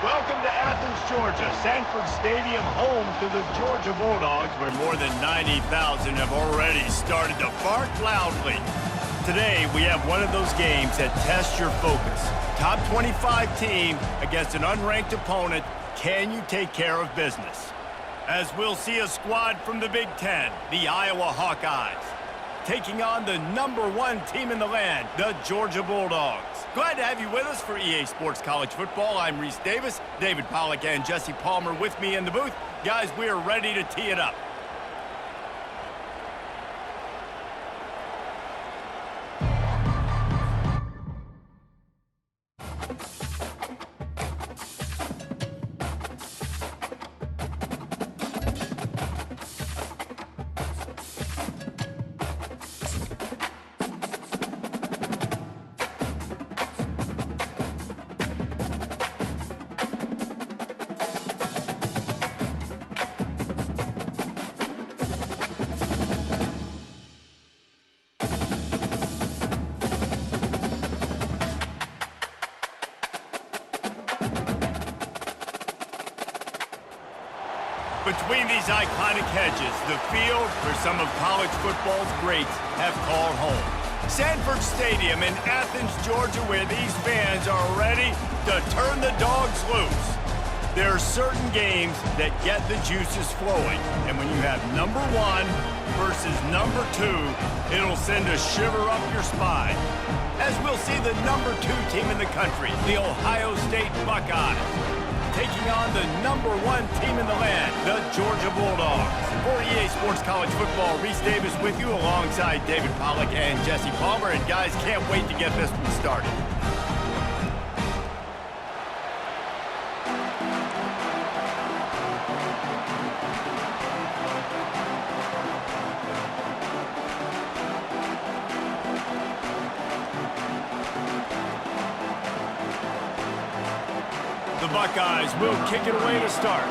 Welcome to Athens, Georgia, Sanford Stadium, home to the Georgia Bulldogs, where more than 90,000 have already started to bark loudly. Today, we have one of those games that tests your focus. Top 25 team against an unranked opponent. Can you take care of business? As we'll see a squad from the Big Ten, the Iowa Hawkeyes, taking on the #1 team in the land, the Georgia Bulldogs. Glad to have you with us for EA Sports College Football. I'm Reese Davis, David Pollack and Jesse Palmer with me in the booth. Guys, we are ready to tee it up. Between these iconic hedges, the field where some of college football's greats have called home. Sanford Stadium in Athens, Georgia, where these fans are ready to turn the dogs loose. There are certain games that get the juices flowing, and when you have #1 versus #2, it'll send a shiver up your spine. As we'll see the #2 team in the country, the Ohio State Buckeyes, taking on the #1 team in the land, the Georgia Bulldogs. For EA Sports College Football, Reese Davis with you alongside David Pollack and Jesse Palmer. And guys, can't wait to get this one started. The Buckeyes will kick it away to start.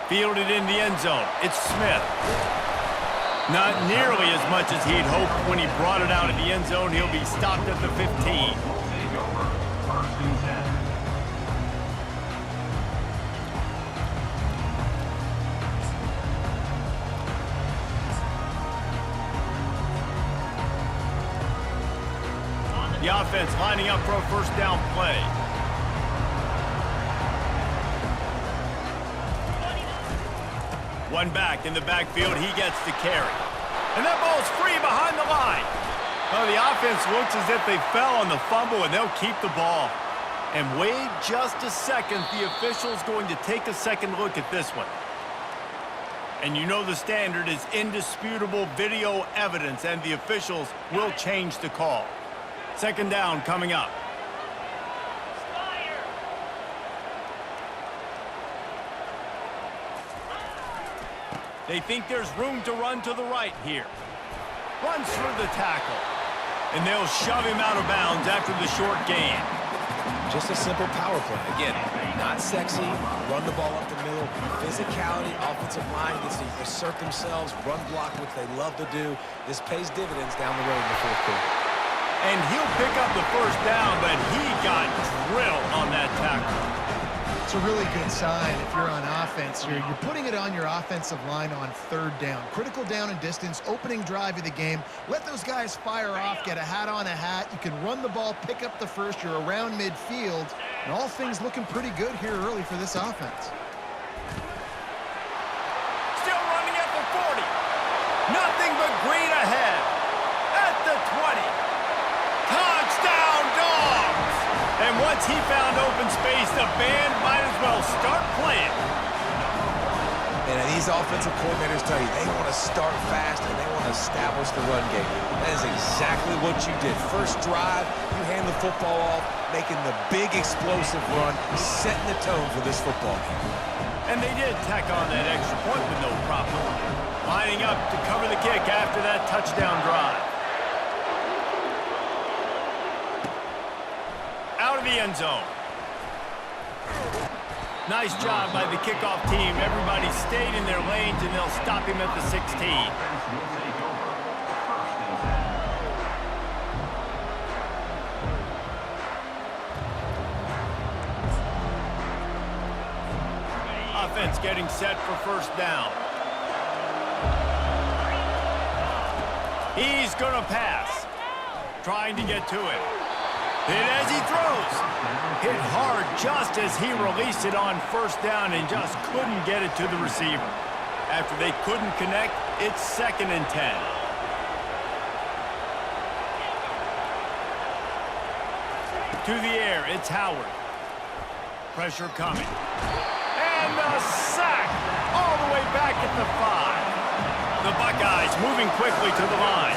Fielded in the end zone. It's Smith. Not nearly as much as he'd hoped when he brought it out of the end zone. He'll be stopped at the 15. The offense lining up for a first down play. One back in the backfield, he gets the carry. And that ball's free behind the line. Oh, the offense looks as if they fell on the fumble, and they'll keep the ball. And wait just a second, the official's going to take a second look at this one. And you know the standard is indisputable video evidence, and the officials will change the call. Second down coming up. They think there's room to run to the right here. Runs through the tackle. And they'll shove him out of bounds after the short gain. Just a simple power play. Again, not sexy, run the ball up the middle. Physicality, offensive line gets to assert themselves, run block, which they love to do. This pays dividends down the road in the fourth quarter. And he'll pick up the first down, but he got drilled on that tackle. It's a really good sign if you're on offense here. You're putting it on your offensive line on third down. Critical down and distance, opening drive of the game. Let those guys fire off, get a hat on a hat. You can run the ball, pick up the first. You're around midfield. And all things looking pretty good here early for this offense. Still running at the 40. Nothing but green ahead. At the 20. Touchdown, Dogs! And once he found open space, the band might as well start playing. And these offensive coordinators tell you they want to start fast and they want to establish the run game. That is exactly what you did. First drive, you hand the football off, making the big explosive run, setting the tone for this football game. And they did tack on that extra point with no problem. Lining up to cover the kick after that touchdown drive. Out of the end zone. Nice job by the kickoff team. Everybody stayed in their lanes, and they'll stop him at the 16. offense getting set for first down. He's going to pass. Trying to get to it. Hit as he throws. Hit hard just as he released it on first down and just couldn't get it to the receiver. After they couldn't connect, it's 2nd and 10. To the air, it's Howard. Pressure coming. And the sack all the way back at the 5. The Buckeyes moving quickly to the line.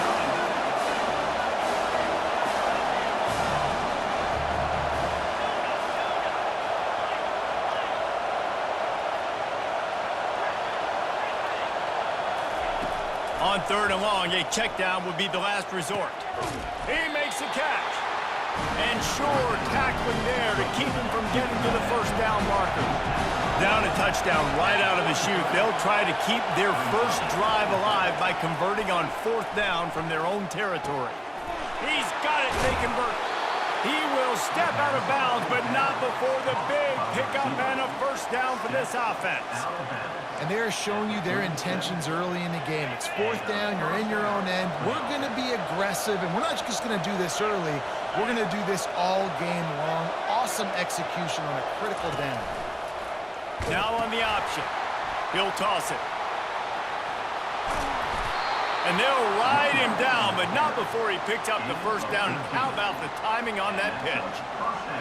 On 3rd and long, a check down would be the last resort. He makes the catch. And sure, tackling there to keep him from getting to the first down marker. Down a touchdown right out of the chute. They'll try to keep their first drive alive by converting on 4th down from their own territory. He's got it, they convert. He will step out of bounds, but not before the big pickup and a first down for this offense. And they're showing you their intentions early in the game. It's 4th down, you're in your own end. We're going to be aggressive, and we're not just going to do this early. We're going to do this all game long. Awesome execution on a critical down. Now on the option. He'll toss it. And they'll ride him down, but not before he picks up the first down. And how about the timing on that pitch?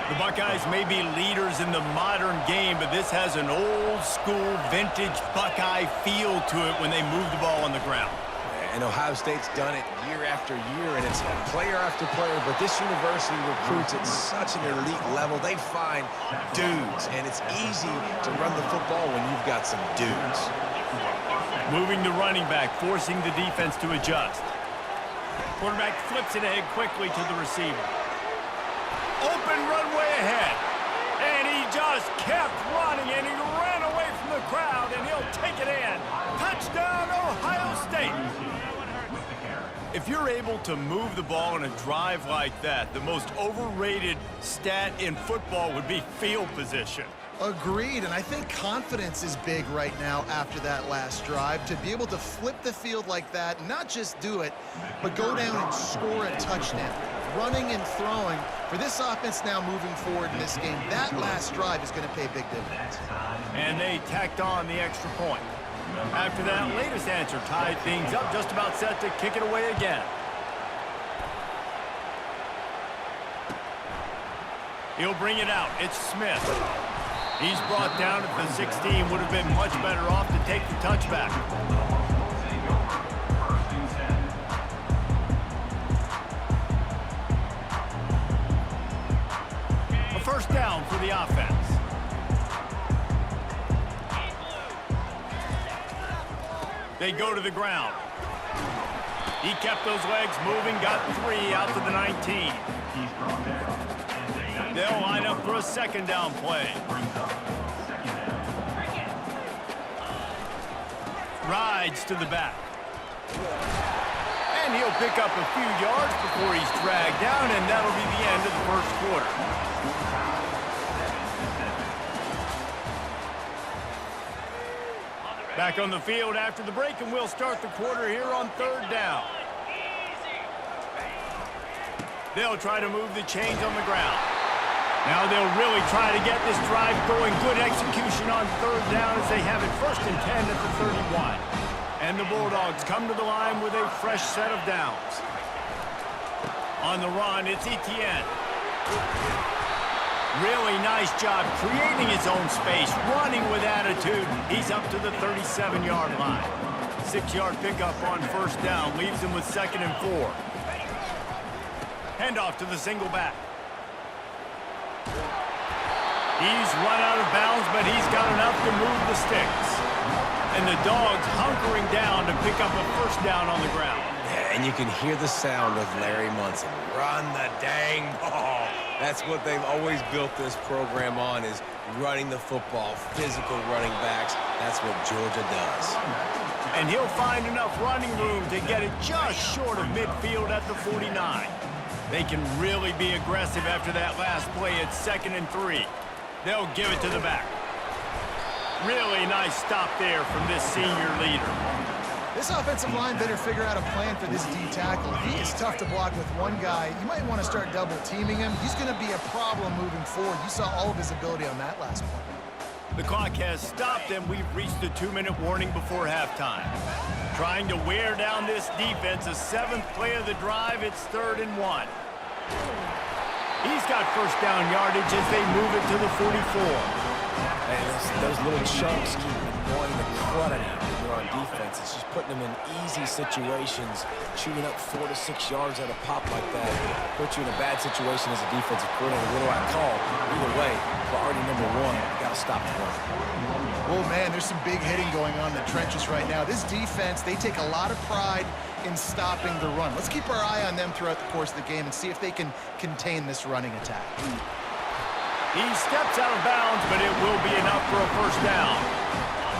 The Buckeyes may be leaders in the modern game, but this has an old-school, vintage Buckeye feel to it when they move the ball on the ground. And Ohio State's done it year after year, and it's player after player. But this university recruits at such an elite level. They find dudes, and it's easy to run the football when you've got some dudes. Moving the running back, forcing the defense to adjust. Quarterback flips it ahead quickly to the receiver. Open runway ahead. And he just kept running, and he ran away from the crowd, and he'll take it in. Touchdown, Ohio State. If you're able to move the ball in a drive like that, the most overrated stat in football would be field position. Agreed, and I think confidence is big right now after that last drive. To be able to flip the field like that, not just do it, but go down and score a touchdown. Running and throwing, for this offense now moving forward in this game, that last drive is going to pay big dividends. And they tacked on the extra point. After that latest answer tied things up, just about set to kick it away again. He'll bring it out. It's Smith. He's brought down at the 16. Would have been much better off to take the touchback. A first down for the offense. They go to the ground. He kept those legs moving, got 3 out to the 19. They'll line up for a second down play. Rides to the back. And he'll pick up a few yards before he's dragged down, and that'll be the end of the first quarter. Back on the field after the break, and we'll start the quarter here on 3rd down. They'll try to move the chains on the ground. Now they'll really try to get this drive going. Good execution on 3rd down as they have it 1st and 10 at the 31. And the Bulldogs come to the line with a fresh set of downs. On the run, it's Etienne. Really nice job creating his own space, running with attitude. He's up to the 37-yard line. 6-yard pickup on 1st down leaves him with 2nd and 4. Handoff to the single back. He's run out of bounds, but he's got enough to move the sticks. And the Dogs hunkering down to pick up a first down on the ground. Yeah, and you can hear the sound of Larry Munson. Run the dang ball. That's what they've always built this program on, is running the football, physical running backs. That's what Georgia does. And he'll find enough running room to get it just short of midfield at the 49. They can really be aggressive after that last play at 2nd and 3. They'll give it to the back. Really nice stop there from this senior leader. This offensive line better figure out a plan for this D tackle. He is tough to block with one guy. You might want to start double teaming him. He's going to be a problem moving forward. You saw all of his ability on that last one. The clock has stopped, and we've reached the 2-minute warning before halftime. Trying to wear down this defense, a 7th play of the drive, it's 3rd and 1. He's got first down yardage as they move it to the 44. And those little chunks keep annoying the crud out of you when you're on defense. It's just putting them in easy situations, shooting up 4 to 6 yards at a pop like that. Put you in a bad situation as a defensive coordinator. What do I call? Either way, priority number 1, you got to stop the run. Oh, man, there's some big hitting going on in the trenches right now. This defense, they take a lot of pride in stopping the run. Let's keep our eye on them throughout the course of the game and see if they can contain this running attack. He steps out of bounds, but it will be enough for a first down.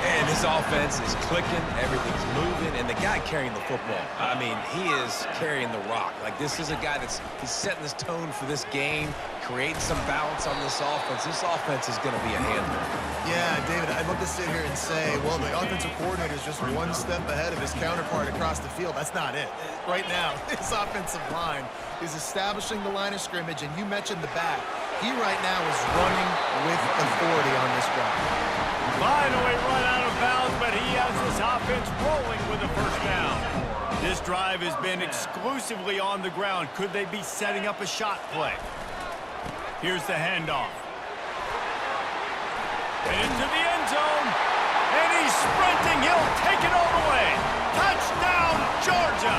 And this offense is clicking, everything's moving, and the guy carrying the football, I mean, he is carrying the rock. Like, this is a guy he's setting this tone for this game, creating some balance on this offense. This offense is going to be a handful. Yeah, David, I'd love to sit here and say, well, the offensive coordinator is just one step ahead of his counterpart across the field. That's not it. Right now, this offensive line is establishing the line of scrimmage, and you mentioned the back. He right now is running with authority on this drive. Finally run out of bounds, but he has this offense rolling with a first down. This drive has been exclusively on the ground. Could they be setting up a shot play? Here's the handoff. And into the end zone. And he's sprinting. He'll take it all the way. Touchdown, Georgia!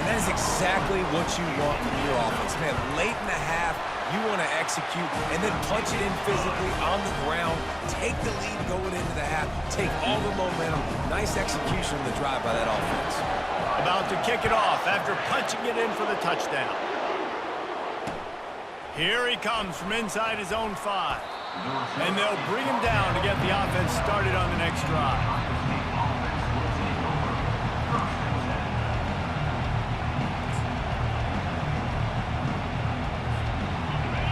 And that is exactly what you want from your offense. Man, late in the half, you want to execute and then punch it in physically on the ground. Take the lead going into the half. Take all the momentum. Nice execution of the drive by that offense. About to kick it off after punching it in for the touchdown. Here he comes from inside his own 5. And they'll bring him down to get the offense started on the next drive.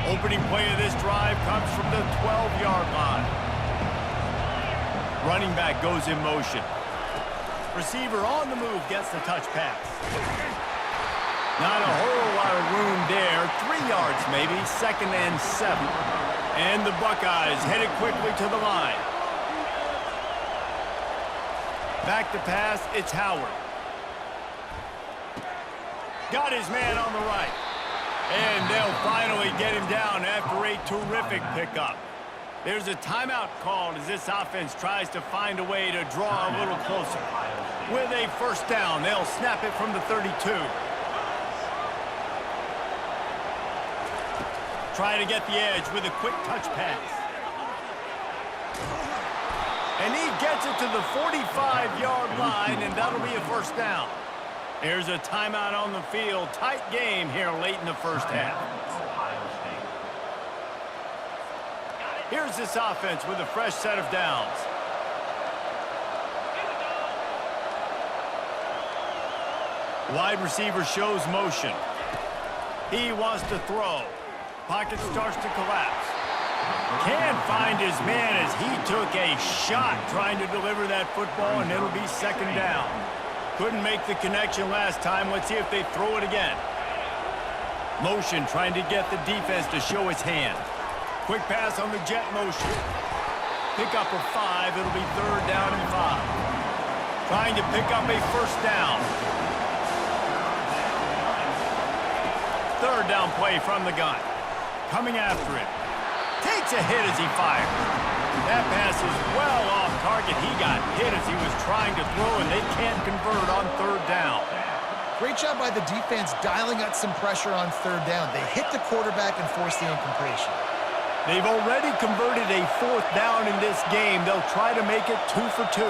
Opening play of this drive comes from the 12-yard line. Running back goes in motion. Receiver on the move gets the touch pass. Not a whole lot of room there. 3 yards maybe, 2nd and 7. And the Buckeyes headed quickly to the line. Back to pass, it's Howard. Got his man on the right. And they'll finally get him down after a terrific pickup. There's a timeout called as this offense tries to find a way to draw a little closer. With a first down, they'll snap it from the 32. Try to get the edge with a quick touch pass. And he gets it to the 45-yard line, and that'll be a first down. There's a timeout on the field. Tight game here late in the first half. Here's this offense with a fresh set of downs. Wide receiver shows motion. He wants to throw. Pocket starts to collapse. Can't find his man as he took a shot trying to deliver that football, and it'll be 2nd down. Couldn't make the connection last time. Let's see if they throw it again. Motion trying to get the defense to show its hand. Quick pass on the jet motion. Pick up a 5. It'll be 3rd down and 5. Trying to pick up a first down. 3rd down play from the gun. Coming after him. Takes a hit as he fires. That pass is well off target. He got hit as he was trying to throw, and they can't convert on 3rd down. Great job by the defense dialing up some pressure on 3rd down. They hit the quarterback and forced the incompletion. They've already converted a 4th down in this game. They'll try to make it 2 for 2.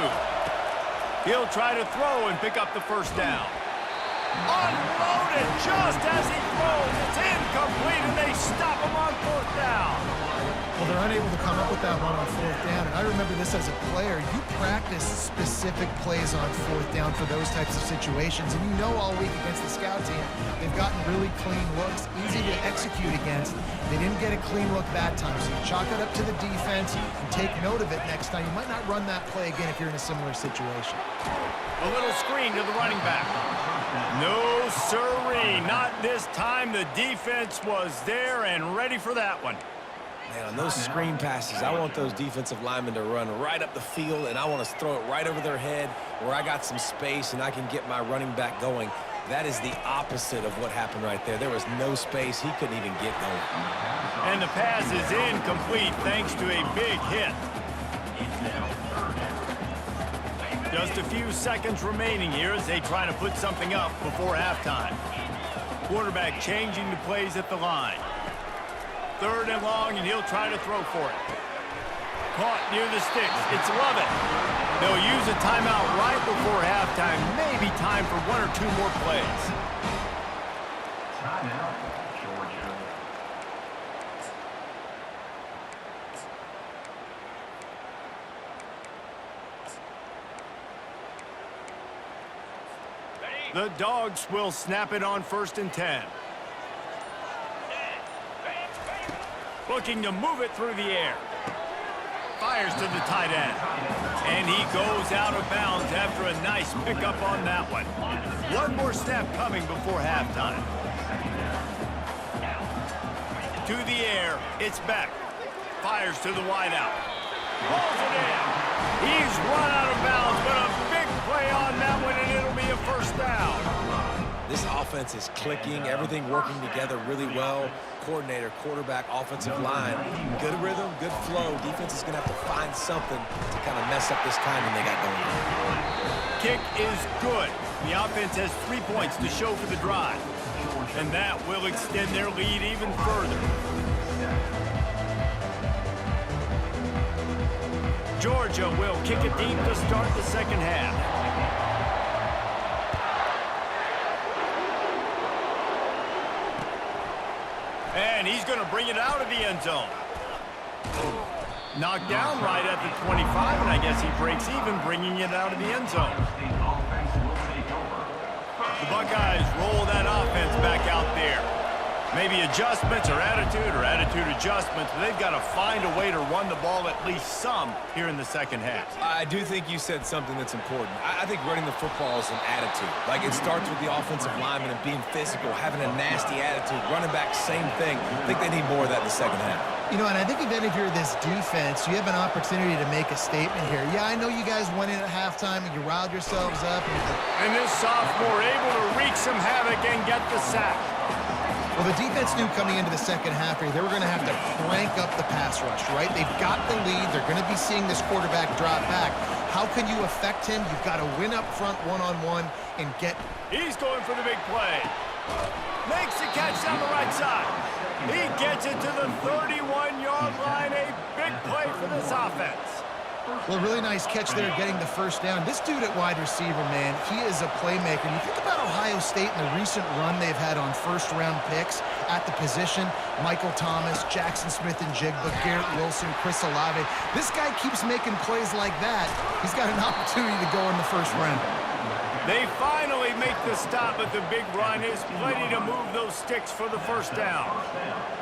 He'll try to throw and pick up the first down. Unloaded just as he throws. It's incomplete, and they stop him on 4th down. Well, they're unable to come up with that one on fourth down, and I remember this as a player. You practice specific plays on fourth down for those types of situations, and you know all week against the scout team, they've gotten really clean looks, easy to execute against. They didn't get a clean look that time, so you chalk it up to the defense and take note of it next time. You might not run that play again if you're in a similar situation. A little screen to the running back. No siree, not this time. The defense was there and ready for that one. Man, on those screen passes, I want those defensive linemen to run right up the field, and I want to throw it right over their head where I got some space and I can get my running back going. That is the opposite of what happened right there. There was no space. He couldn't even get going. And the pass is incomplete thanks to a big hit. Just a few seconds remaining here as they try to put something up before halftime. Quarterback changing the plays at the line. 3rd and long, and he'll try to throw for it. Caught near the sticks. It's Lovett. They'll use a timeout right before halftime. Maybe time for 1 or 2 more plays. Timeout, Georgia. The Dogs will snap it on 1st and 10. Looking to move it through the air. Fires to the tight end. And he goes out of bounds after a nice pickup on that one. 1 more snap coming before halftime. To the air, it's Beck. Fires to the wideout. Pulls it in. He's run out of bounds, but a big play on that one, and it'll be a 1st down. This offense is clicking, everything working together really well. Coordinator, quarterback, offensive line, good rhythm, good flow. Defense is going to have to find something to kind of mess up this timing they got going on. Kick is good. The offense has 3 points to show for the drive. And that will extend their lead even further. Georgia will kick it deep to start the 2nd half. And he's going to bring it out of the end zone. Knocked down right at the 25, and I guess he breaks even bringing it out of the end zone. The Buckeyes roll that offense back out there. Maybe adjustments or attitude adjustments, but they've got to find a way to run the ball at least some here in the 2nd half. I do think you said something that's important. I think running the football is an attitude. Like, it starts with the offensive lineman and being physical, having a nasty attitude. Running back, same thing. I think they need more of that in the 2nd half. You know, and I think even if you're this defense, you have an opportunity to make a statement here. Yeah, I know you guys went in at halftime and you riled yourselves up. And this sophomore able to wreak some havoc and get the sack. Well, the defense knew coming into the 2nd half here, they were going to have to crank up the pass rush, right? They've got the lead. They're going to be seeing this quarterback drop back. How can you affect him? You've got to win up front one-on-one and get... He's going for the big play. Makes the catch down the right side. He gets it to the 31-yard line. A big play for this offense. Well, really nice catch there getting the 1st down. This dude at wide receiver, man, he is a playmaker. You think about Ohio State and the recent run they've had on 1st-round picks at the position. Michael Thomas, Jackson Smith and Jigba, Garrett Wilson, Chris Olave. This guy keeps making plays like that. He's got an opportunity to go in the 1st round. They finally make the stop, but the big run is plenty to move those sticks for the 1st down.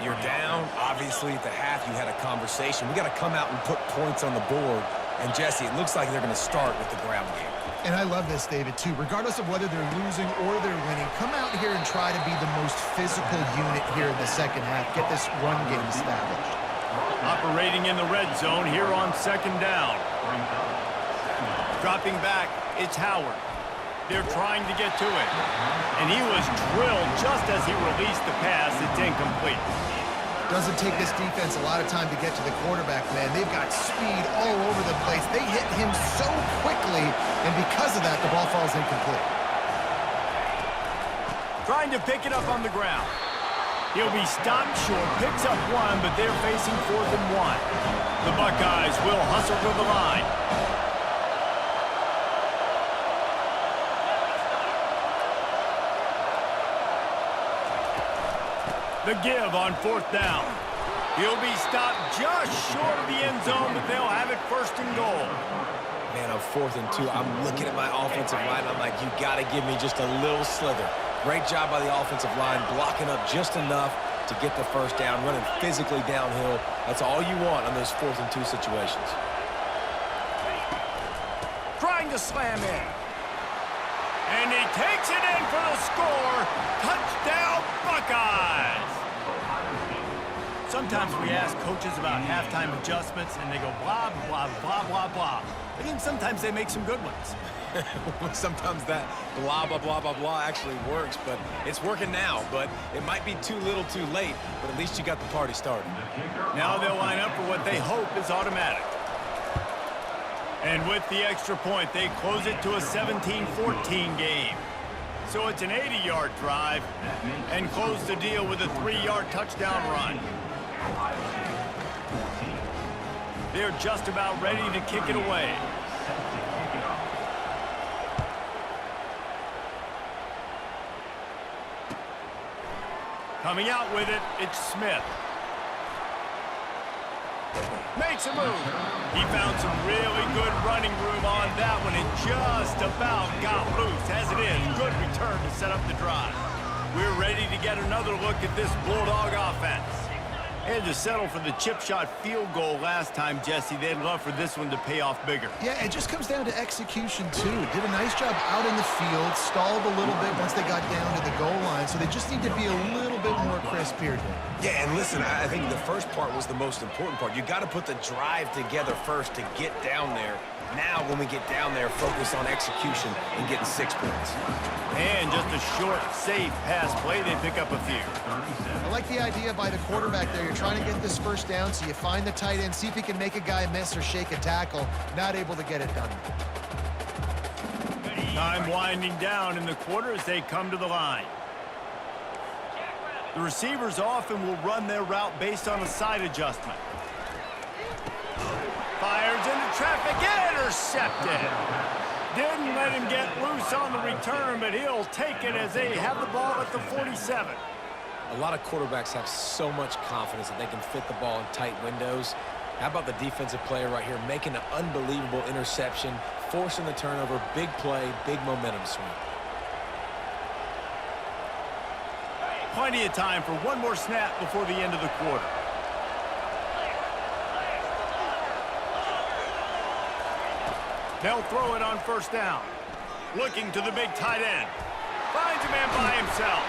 You're down. Obviously, at the half, you had a conversation. We got to come out and put points on the board. And, Jesse, it looks like they're going to start with the ground game. And I love this, David, too. Regardless of whether they're losing or they're winning, come out here and try to be the most physical unit here in the 2nd half. Get this run game established. Operating in the red zone here on 2nd down. Dropping back, it's Howard. They're trying to get to it. And he was drilled just as he released the pass. It's incomplete. Doesn't take this defense a lot of time to get to the quarterback, man. They've got speed all over the place. They hit him so quickly, and because of that, the ball falls incomplete. Trying to pick it up on the ground. He'll be stopped short, picks up 1, but they're facing 4th and 1. The Buckeyes will hustle to the line. The give on 4th down. He'll be stopped just short of the end zone, but they'll have it first and goal. Man, on 4th and 2, I'm looking at my offensive line. I'm like, you got to give me just a little slither. Great job by the offensive line, blocking up just enough to get the first down, running physically downhill. That's all you want on those 4th and 2 situations. Trying to slam in. And he takes it in for the score. Touchdown, Buckeyes! Sometimes we ask coaches about halftime adjustments, and they go blah, blah, blah, blah, blah. I think sometimes they make some good ones. Sometimes that blah, blah, blah, blah, blah actually works, but it's working now. But it might be too little too late, but at least you got the party started. Now they'll line up for what they hope is automatic. And with the extra point, they close it to a 17-14 game. So it's an 80-yard drive and close the deal with a 3-yard touchdown run. They're just about ready to kick it away. Coming out with it, it's Smith. Makes a move. He found some really good running room on that one and just about got loose. As it is, good return to set up the drive. We're ready to get another look at this Bulldog offense. And to settle for the chip shot field goal last time, Jesse, they'd love for this one to pay off bigger. Yeah, it just comes down to execution, too. Did a nice job out in the field, stalled a little bit once they got down to the goal line, so they just need to be a little bit more crisp here today. Yeah, and listen, I think the first part was the most important part. You got to put the drive together first to get down there. Now, when we get down there, focus on execution and getting 6 points. And just a short, safe pass play, they pick up a few. I like the idea by the quarterback there. You're trying to get this first down, so you find the tight end, see if he can make a guy miss or shake a tackle. Not able to get it done. Time winding down in the quarter as they come to the line. The receivers often will run their route based on a side adjustment. Fires into traffic, intercepted. Didn't let him get loose on the return, but he'll take it as they have the ball at the 47. A lot of quarterbacks have so much confidence that they can fit the ball in tight windows. How about the defensive player right here making an unbelievable interception, forcing the turnover, big play, big momentum swing. Plenty of time for one more snap before the end of the quarter. They'll throw it on first down. Looking to the big tight end. Finds a man by himself.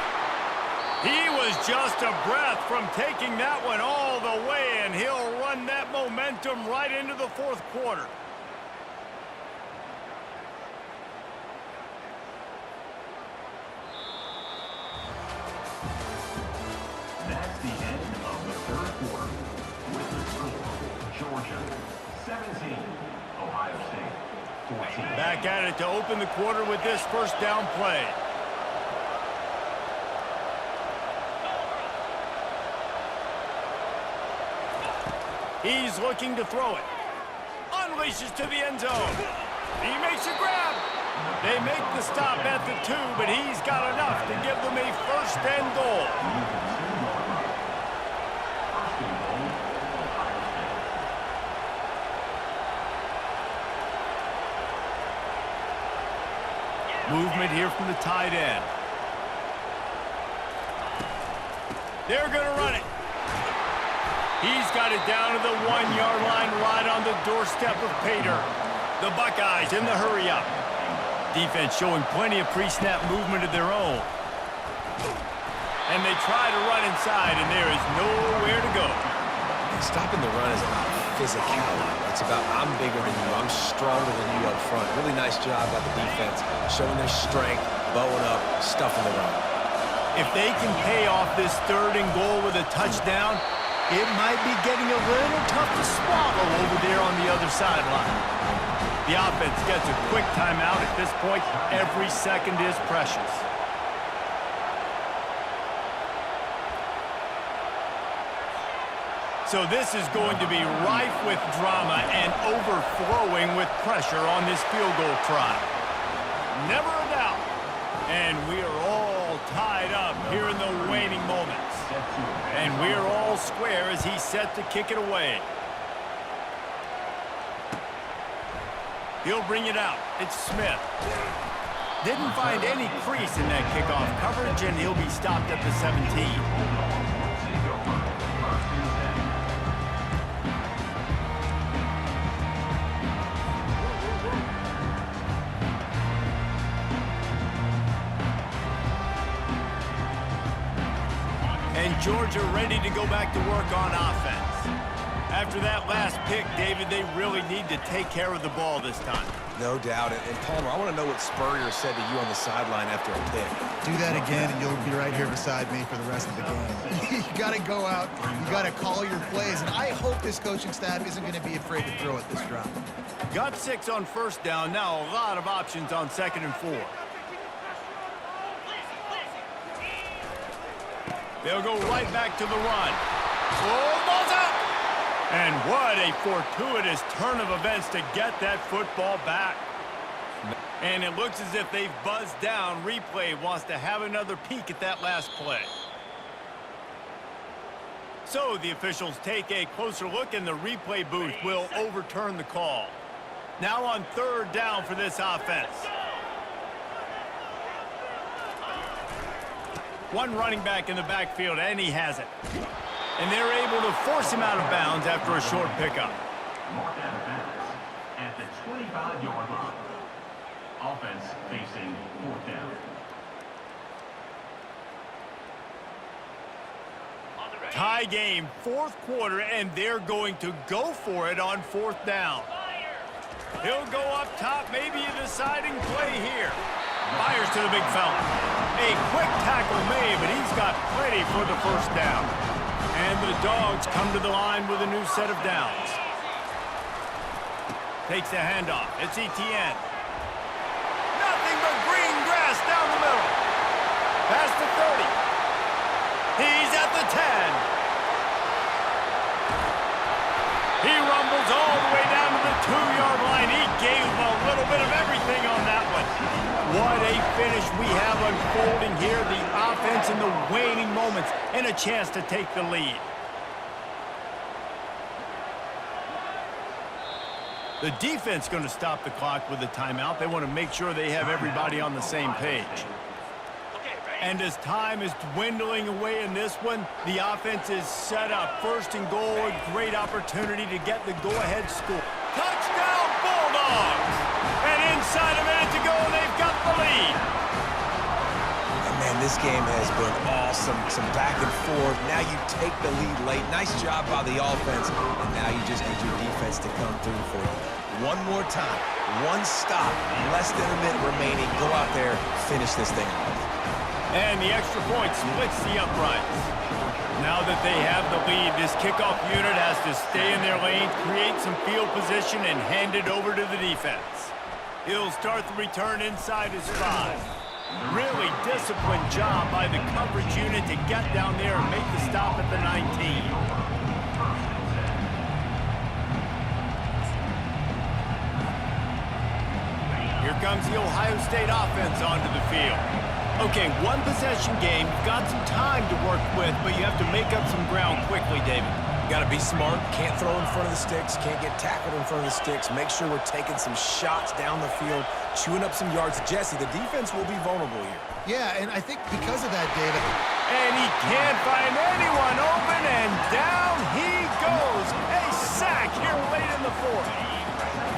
He was just a breath from taking that one all the way, and he'll run that momentum right into the fourth quarter. That's the end of the third quarter. With the score, Georgia 17, Ohio State 14. Back at it to open the quarter with this first down play. He's looking to throw it. Unleashes to the end zone. He makes a grab. They make the stop at the 2, but he's got enough to give them a first and goal. Movement here from the tight end. They're going to run it. He's got it down to the 1-yard line right on the doorstep of Pater. The Buckeyes in the hurry-up. Defense showing plenty of pre-snap movement of their own. And they try to run inside, and there is nowhere to go. And stopping the run is about physicality. It's about I'm bigger than you, I'm stronger than you up front. Really nice job by the defense, showing their strength, bowing up, stuffing the run. If they can pay off this 3rd and goal with a touchdown, it might be getting a little tough to swallow over there on the other sideline. The offense gets a quick timeout at this point. Every second is precious. So this is going to be rife with drama and overflowing with pressure on this field goal try. Never a doubt. And we are all tied up here in the waning moments. And we're all square as he's set to kick it away. He'll bring it out. It's Smith. Didn't find any crease in that kickoff coverage, and he'll be stopped at the 17. And Georgia ready to go back to work on offense. After that last pick, David, they really need to take care of the ball this time. No doubt. And Palmer, I want to know what Spurrier said to you on the sideline after a pick. Do that again, and you'll be right here beside me for the rest of the game. You got to go out. You got to call your plays. And I hope this coaching staff isn't going to be afraid to throw at this drop. Got 6 on first down. Now a lot of options on 2nd and 4. They'll go right back to the run. Oh, ball's out! And what a fortuitous turn of events to get that football back. And it looks as if they've buzzed down. Replay wants to have another peek at that last play. So the officials take a closer look, and the replay booth will overturn the call. Now on 3rd down for this offense. One running back in the backfield, and he has it. And they're able to force him out of bounds after a short pickup. Marked out of bounds at the 25-yard line. Offense facing 4th down. Tie game, 4th quarter, and they're going to go for it on 4th down. He'll go up top, maybe a deciding play here. Fires to the big fella. A quick tackle made, but he's got plenty for the first down. And the Dogs come to the line with a new set of downs. Takes the handoff. It's Etienne. Nothing but green grass down the middle. Past the 30. He's at the 10. He rumbles all the way down to the 2-yard line. He gave him a little bit of everything on that one. What a finish we have unfolding here. The offense in the waning moments and a chance to take the lead. The defense going to stop the clock with a timeout. They want to make sure they have everybody on the same page. And as time is dwindling away in this one, the offense is set up. 1st and goal, a great opportunity to get the go-ahead score. Touchdown, Bulldogs! And inside a minute to go, they've got the lead. And man, this game has been awesome. Some back and forth. Now you take the lead late. Nice job by the offense. And now you just need your defense to come through for you. One more time. One stop. Less than a minute remaining. Go out there, finish this thing off. And the extra point splits the uprights. Now that they have the lead, this kickoff unit has to stay in their lane, create some field position, and hand it over to the defense. He'll start the return inside his 5. Really disciplined job by the coverage unit to get down there and make the stop at the 19. Here comes the Ohio State offense onto the field. Okay, one possession game. You've got some time to work with, but you have to make up some ground quickly, David. You got to be smart. Can't throw in front of the sticks. Can't get tackled in front of the sticks. Make sure we're taking some shots down the field, chewing up some yards. Jesse, the defense will be vulnerable here. Yeah, and I think because of that, David. And he can't find anyone open, and down he goes. A sack here late in the 4th.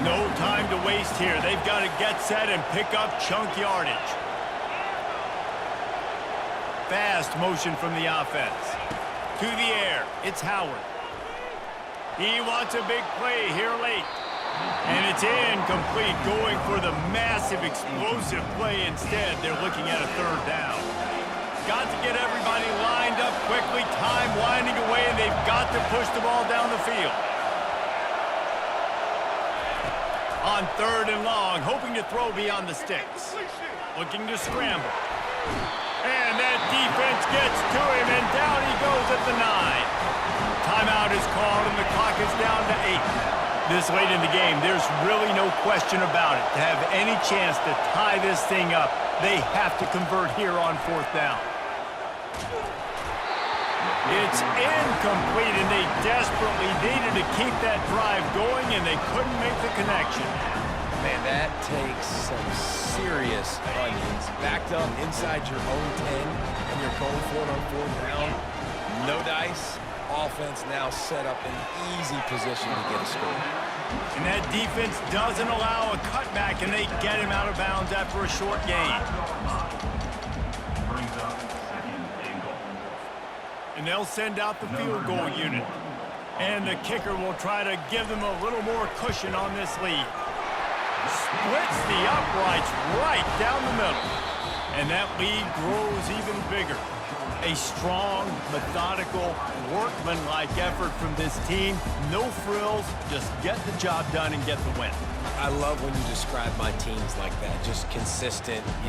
No time to waste here. They've got to get set and pick up chunk yardage. Fast motion from the offense. To the air, it's Howard. He wants a big play here late. And it's incomplete, going for the massive explosive play instead. They're looking at a 3rd down. Got to get everybody lined up quickly. Time winding away, and they've got to push the ball down the field. On 3rd and long, hoping to throw beyond the sticks. Looking to scramble. And that defense gets to him, and down he goes at the 9. Timeout is called, and the clock is down to 8. This late in the game, there's really no question about it. To have any chance to tie this thing up, they have to convert here on 4th down. It's incomplete, and they desperately needed to keep that drive going, and they couldn't make the connection. Man, that takes some serious onions. Backed up inside your own 10, and you're going for it on 4th down. No dice. Offense now set up an easy position to get a score. And that defense doesn't allow a cutback, and they get him out of bounds after a short gain. Brings up 2nd and goal. And they'll send out the field goal unit. And the kicker will try to give them a little more cushion on this lead. Splits the uprights right down the middle. And that lead grows even bigger. A strong, methodical, workmanlike effort from this team. No frills, just get the job done and get the win. I love when you describe my teams like that, just consistent.